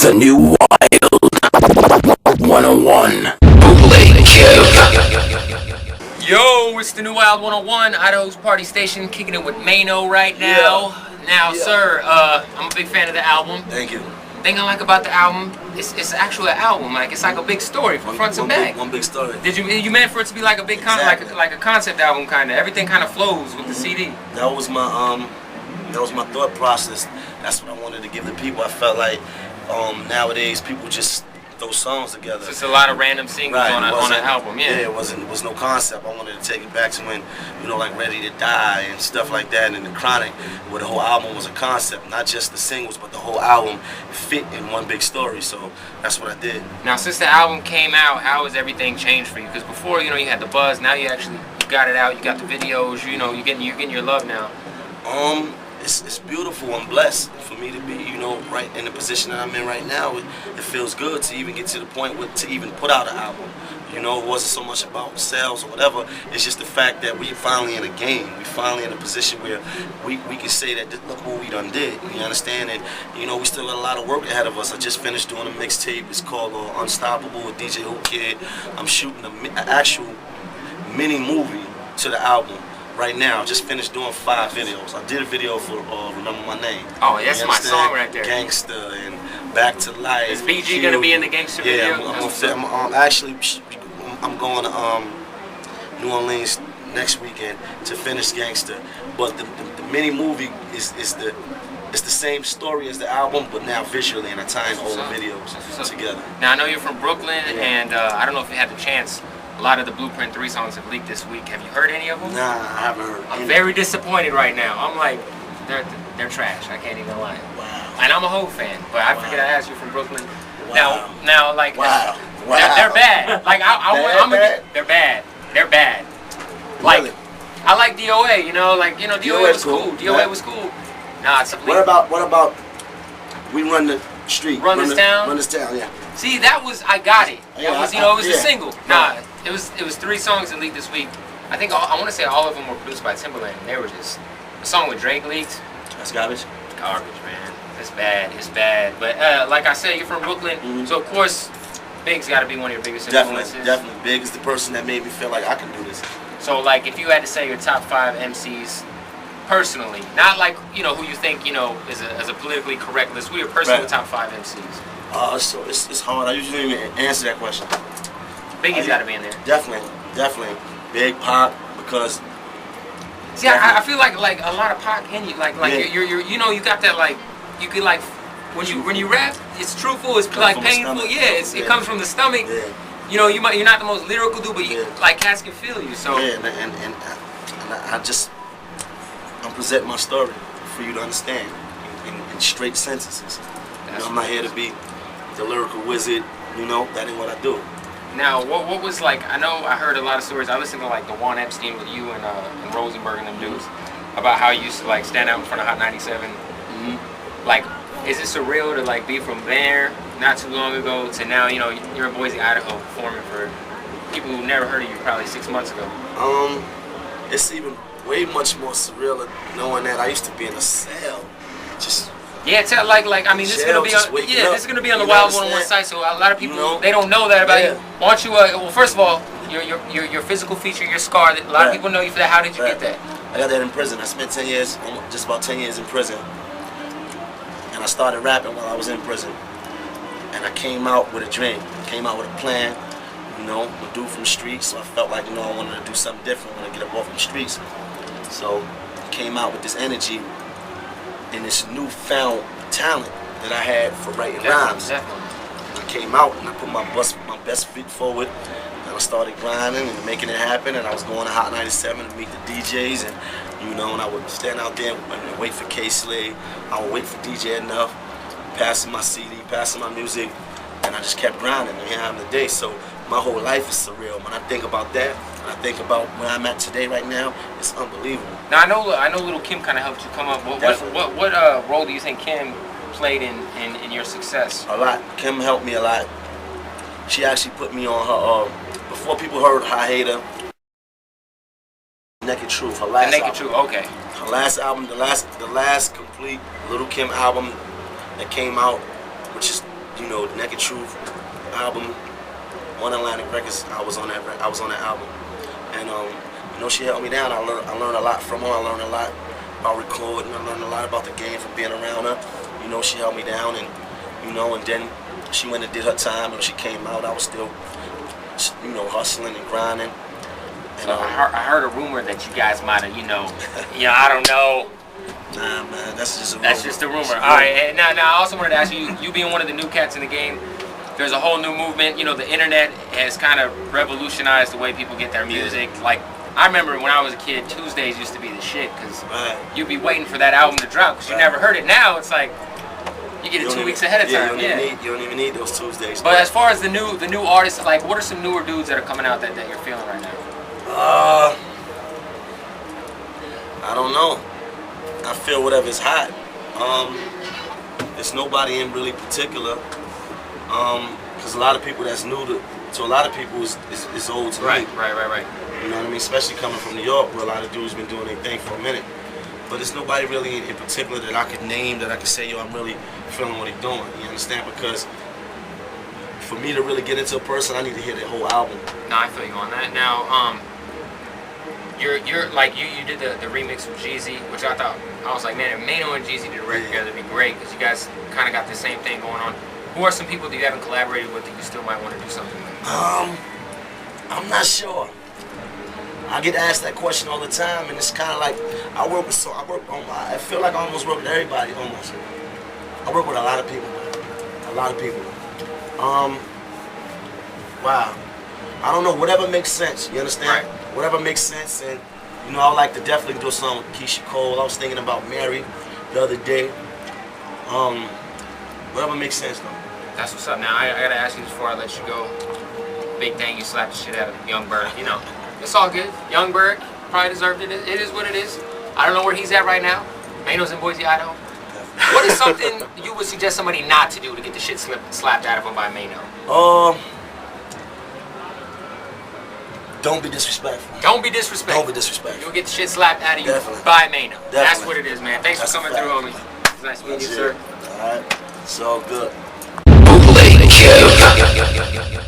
The new Wild 101. Bootleg Kev. Yo, it's the new Wild 101, Idaho's party station, kicking it with Maino right now. Sir, I'm a big fan of the album. Thank you. Thing I like about the album, it's actually an album. Like it's like a big story from front to back. One big story. Did you meant for it to be like a big Exactly. like a concept album kind of? Everything kind of flows with the CD. That was my thought process. That's what I wanted to give the people. I felt like nowadays people just throw songs together. So it's a lot of random singles on an album. Yeah, it was no concept. I wanted to take it back to when, like Ready to Die and stuff like that, and the Chronic, where the whole album was a concept, not just the singles, but the whole album fit in one big story. So that's what I did. Now, since the album came out, how has everything changed for you? Because before, you had the buzz. Now you got it out. You got the videos. You're getting your love now. It's beautiful. I'm blessed for me to be, right in the position that I'm in right now. It feels good to even get to the point to even put out an album. It wasn't so much about sales or whatever. It's just the fact that we're finally in a game. We're finally in a position where we can say that look what we done did. You understand? And we still got a lot of work ahead of us. I just finished doing a mixtape. It's called Unstoppable with DJ Kid. I'm shooting an actual mini movie to the album. Right now, just finished doing 5 videos. I did a video for Remember My Name. Oh, that's my song right there. Gangsta and Back to Life. Is BG gonna be in the Gangsta video? I'm going to New Orleans next weekend to finish Gangsta. But the mini movie is the same story as the album, but now visually, and I tie in all the videos together. Now I know you're from Brooklyn, and I don't know if you had the chance. A lot of the Blueprint 3 songs have leaked this week. Have you heard any of them? Nah, I haven't heard. I'm very disappointed right now. I'm like, they're trash. I can't even lie. Wow. And I'm a Ho fan, but I figured I'd ask you from Brooklyn. Wow. Now, like, wow. They're bad. Like, they're bad. They're bad. Like, really? I like DOA. DOA was cool. DOA was cool. Nah, it's a What about We Run the Street? Run This Town? Run This Town, yeah. See, that was I Got It. That was, it was the single. Nah, Right. it was 3 songs that leaked this week. I think I want to say all of them were produced by Timbaland. They were just the song with Drake leaked. That's garbage. Garbage, man. It's bad. It's bad. But like I said, you're from Brooklyn, so of course, Big's got to be one of your biggest influences. Definitely. Big is the person that made me feel like I can do this. So like, if you had to say your top 5 MCs personally, not like who you think is a politically correct list. Who are your personal top 5 MCs? So it's hard. I usually don't even answer that question. Biggie's got to be in there. Definitely. Big Pop, because. See, I feel like a lot of Pac in you, like you're you got that, like you could, like when you rap, it's truthful, it's like painful. Yeah, it comes from the stomach. Yeah. You're not the most lyrical dude, but like cats can feel you. So yeah, and I'm presenting my story for you to understand in straight sentences. I'm not here to be the lyrical wizard. That ain't what I do. Now, what was like? I know I heard a lot of stories. I listened to like the Juan Epstein with you and Rosenberg and them dudes about how you used to like stand out in front of Hot 97. Mm-hmm. Like, is it surreal to like be from there not too long ago to now? You're in Boise, Idaho, performing for people who never heard of you probably 6 months ago. It's even way much more surreal knowing that I used to be in a cell, just. Yeah, this is gonna be on the Wild 101 site, so a lot of people they don't know that about you. Why don't you? Well, first of all, your physical feature, your scar. A lot of people know you for that. How did you get that? I got that in prison. I spent 10 years, just about 10 years in prison, and I started rapping while I was in prison. And I came out with a dream, came out with a plan. A dude from the streets, so I felt like I wanted to do something different when I get up off the streets. So I came out with this energy and this newfound talent that I had for writing rhymes. Definitely. And I came out and I put my best foot forward, and I started grinding and making it happen. And I was going to Hot 97 to meet the DJs, and and I would stand out there and wait for K-Slade. I would wait for DJ Enough, passing my CD, passing my music, and I just kept grinding. And here I am today. So my whole life is surreal. When I think about that, and I think about where I'm at today, right now, it's unbelievable. Now I know Lil Kim kind of helped you come up. What role do you think Kim played in your success? A lot. Kim helped me a lot. She actually put me on her. Before people heard I Hate Her, Naked Truth. Her last Naked album. Truth. Okay. Her last album, the last complete Lil Kim album that came out, which is Truth album on Atlantic Records. I was on that album, and you know, she held me down. I learned a lot from her. I learned a lot about recording. I learned a lot about the game from being around her. You know, she held me down, and you know, and then she went and did her time. And she came out, I was still, you know, hustling and grinding. And, so I heard a rumor that you guys might have, you know, I don't know. Nah, man, that's just a rumor. That's just a rumor. All right, and now I also wanted to ask you, you being one of the new cats in the game, there's a whole new movement. You know, the internet has kind of revolutionized the way people get their music. Like, I remember when I was a kid, Tuesdays used to be the shit because you'd be waiting for that album to drop because you never heard it. Now it's like you get it 2 weeks ahead of time. You don't even need those Tuesdays. But as far as the new artists, like, what are some newer dudes that are coming out that you're feeling right now? I don't know. I feel whatever's hot. There's nobody in really particular. Because a lot of people that's new to a lot of people is old to me. Right. You know what I mean? Especially coming from New York, where a lot of dudes been doing their thing for a minute. But there's nobody really in particular that I could name that I could say, yo, I'm really feeling what he's doing. You understand? Because for me to really get into a person, I need to hear the whole album. No, I feel you on that. Now, you're like you did the remix with Jeezy, which I was like, man, if Maino and Jeezy did a record together, it'd be great because you guys kind of got the same thing going on. Who are some people that you haven't collaborated with that you still might want to do something with? I'm not sure. I get asked that question all the time, and it's kind of like I feel like I almost work with everybody, almost. I work with a lot of people, man. A lot of people. Wow. I don't know, whatever makes sense, you understand? Right. Whatever makes sense, and you know, I would like to definitely do something with Keisha Cole. I was thinking about Mary the other day. Whatever makes sense, though. That's what's up. Now, I gotta ask you before I let you go. Big thing, you slapped the shit out of Yung Berg. You know, it's all good. Yung Berg probably deserved it. It is what it is. I don't know where he's at right now. Maino's in Boise, Idaho. What is something you would suggest somebody not to do to get the shit slapped out of him by Maino? Don't be disrespectful. Don't be disrespectful. Don't be disrespectful. You'll get the shit slapped out of you by Maino. That's what it is, man. Thanks for coming through, homie. It's nice meeting you, sir. All right. It's all good. Bootleg Kev.